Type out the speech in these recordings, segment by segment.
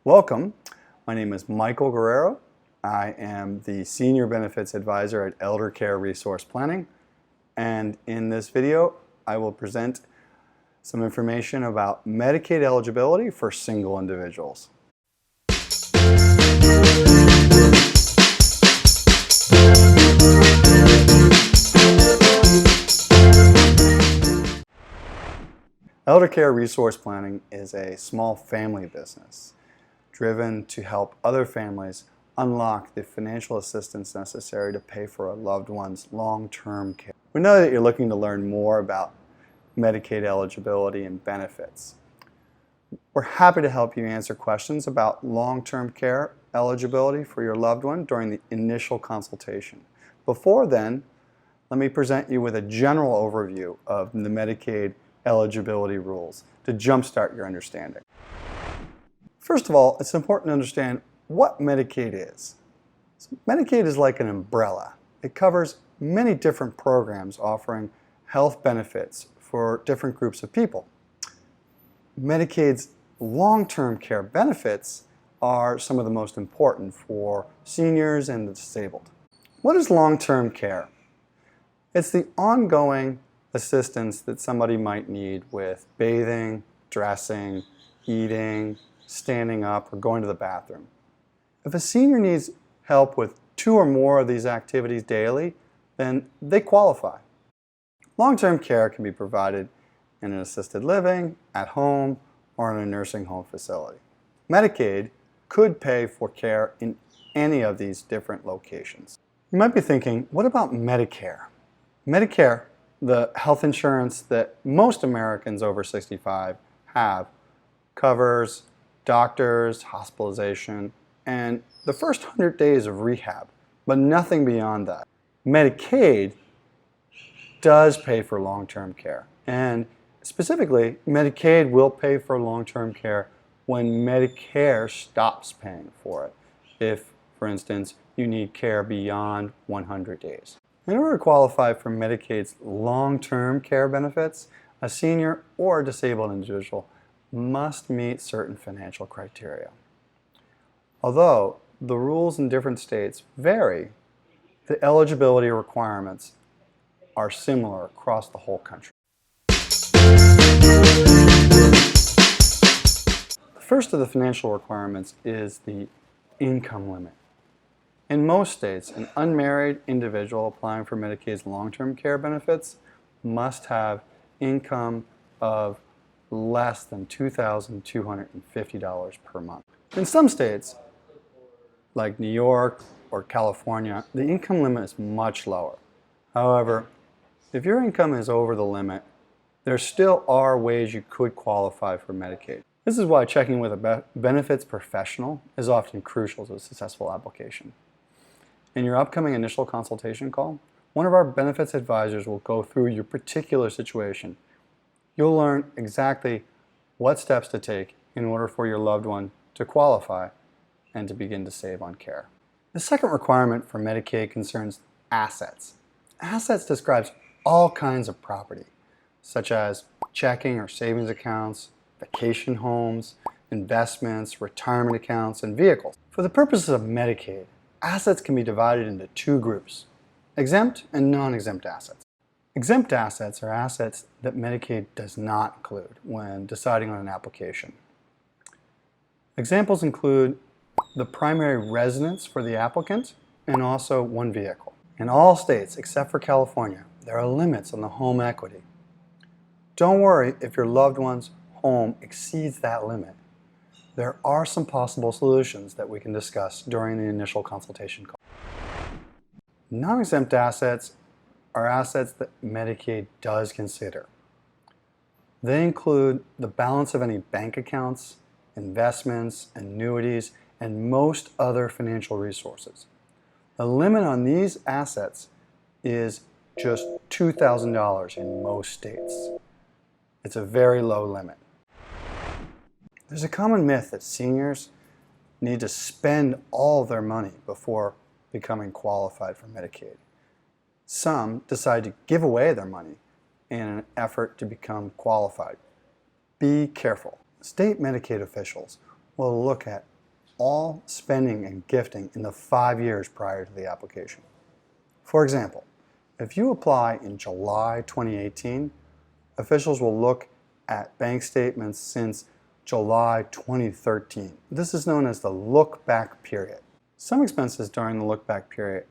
Welcome. My name is Michael Guerrero. I am the Senior Benefits Advisor at Elder Care Resource Planning. And in this video, I will present some information about Medicaid eligibility for single individuals. Elder Care Resource Planning is a small family business driven to help other families unlock the financial assistance necessary to pay for a loved one's long-term care. We know that you're looking to learn more about Medicaid eligibility and benefits. We're happy to help you answer questions about long-term care eligibility for your loved one during the initial consultation. Before then, let me present you with a general overview of the Medicaid eligibility rules to jumpstart your understanding. First of all, it's important to understand what Medicaid is. So Medicaid is like an umbrella. It covers many different programs offering health benefits for different groups of people. Medicaid's long-term care benefits are some of the most important for seniors and the disabled. What is long-term care? It's the ongoing assistance that somebody might need with bathing, dressing, eating, standing up, or going to the bathroom. If a senior needs help with 2 or more of these activities daily, then they qualify. Long-term care can be provided in an assisted living, at home, or in a nursing home facility. Medicaid could pay for care in any of these different locations. You might be thinking, what about Medicare? Medicare, the health insurance that most Americans over 65 have, covers doctors, hospitalization, and the first 100 days of rehab, but nothing beyond that. Medicaid does pay for long-term care, and specifically, Medicaid will pay for long-term care when Medicare stops paying for it, if, for instance, you need care beyond 100 days. In order to qualify for Medicaid's long-term care benefits, a senior or a disabled individual must meet certain financial criteria. Although the rules in different states vary, the eligibility requirements are similar across the whole country. The first of the financial requirements is the income limit. In most states, an unmarried individual applying for Medicaid's long-term care benefits must have income of less than $2,250 per month. In some states, like New York or California, the income limit is much lower. However, if your income is over the limit, there still are ways you could qualify for Medicaid. This is why checking with a benefits professional is often crucial to a successful application. In your upcoming initial consultation call, one of our benefits advisors will go through your particular situation. You'll learn exactly what steps to take in order for your loved one to qualify and to begin to save on care. The second requirement for Medicaid concerns assets. Assets describes all kinds of property, such as checking or savings accounts, vacation homes, investments, retirement accounts, and vehicles. For the purposes of Medicaid, assets can be divided into 2 groups: exempt and non-exempt assets. Exempt assets are assets that Medicaid does not include when deciding on an application. Examples include the primary residence for the applicant and also 1 vehicle. In all states except for California, there are limits on the home equity. Don't worry if your loved one's home exceeds that limit. There are some possible solutions that we can discuss during the initial consultation call. Non-exempt assets are assets that Medicaid does consider. They include the balance of any bank accounts, investments, annuities, and most other financial resources. The limit on these assets is just $2,000 in most states. It's a very low limit. There's a common myth that seniors need to spend all their money before becoming qualified for Medicaid. Some decide to give away their money in an effort to become qualified. Be careful. State Medicaid officials will look at all spending and gifting in the 5 years prior to the application. For example, if you apply in July 2018, officials will look at bank statements since July 2013. This is known as the look-back period. Some expenses during the look-back period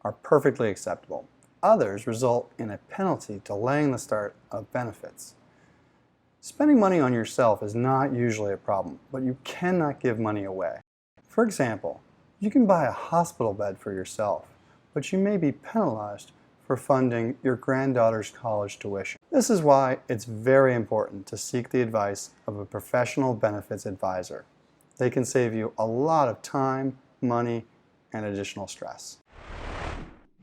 are perfectly acceptable. Others result in a penalty delaying the start of benefits. Spending money on yourself is not usually a problem, but you cannot give money away. For example, you can buy a hospital bed for yourself, but you may be penalized for funding your granddaughter's college tuition. This is why it's very important to seek the advice of a professional benefits advisor. They can save you a lot of time, money, and additional stress.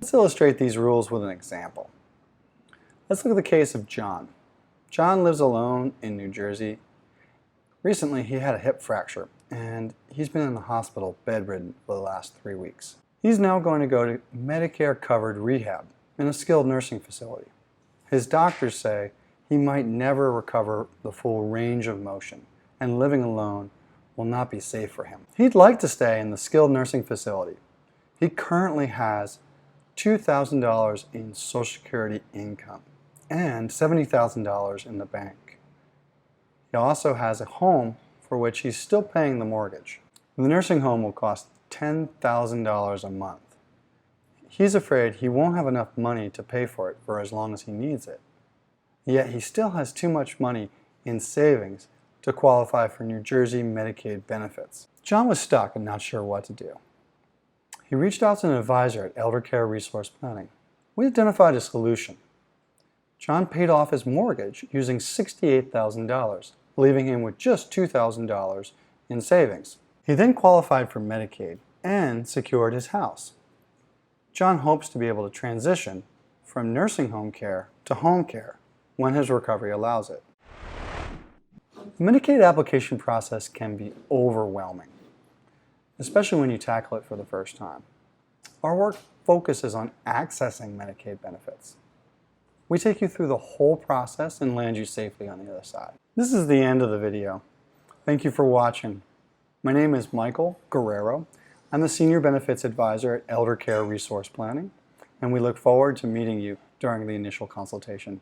Let's illustrate these rules with an example. Let's look at the case of John. John lives alone in New Jersey. Recently, he had a hip fracture, and he's been in the hospital bedridden for the last 3 weeks. He's now going to go to Medicare-covered rehab in a skilled nursing facility. His doctors say he might never recover the full range of motion, and living alone will not be safe for him. He'd like to stay in the skilled nursing facility. He currently has $2,000 in Social Security income and $70,000 in the bank. He also has a home for which he's still paying the mortgage. The nursing home will cost $10,000 a month. He's afraid he won't have enough money to pay for it for as long as he needs it. Yet he still has too much money in savings to qualify for New Jersey Medicaid benefits. John was stuck and not sure what to do. He reached out to an advisor at Elder Care Resource Planning. We identified a solution. John paid off his mortgage using $68,000, leaving him with just $2,000 in savings. He then qualified for Medicaid and secured his house. John hopes to be able to transition from nursing home care to home care when his recovery allows it. The Medicaid application process can be overwhelming, especially when you tackle it for the first time. Our work focuses on accessing Medicaid benefits. We take you through the whole process and land you safely on the other side. This is the end of the video. Thank you for watching. My name is Michael Guerrero. I'm the Senior Benefits Advisor at Elder Care Resource Planning, and we look forward to meeting you during the initial consultation.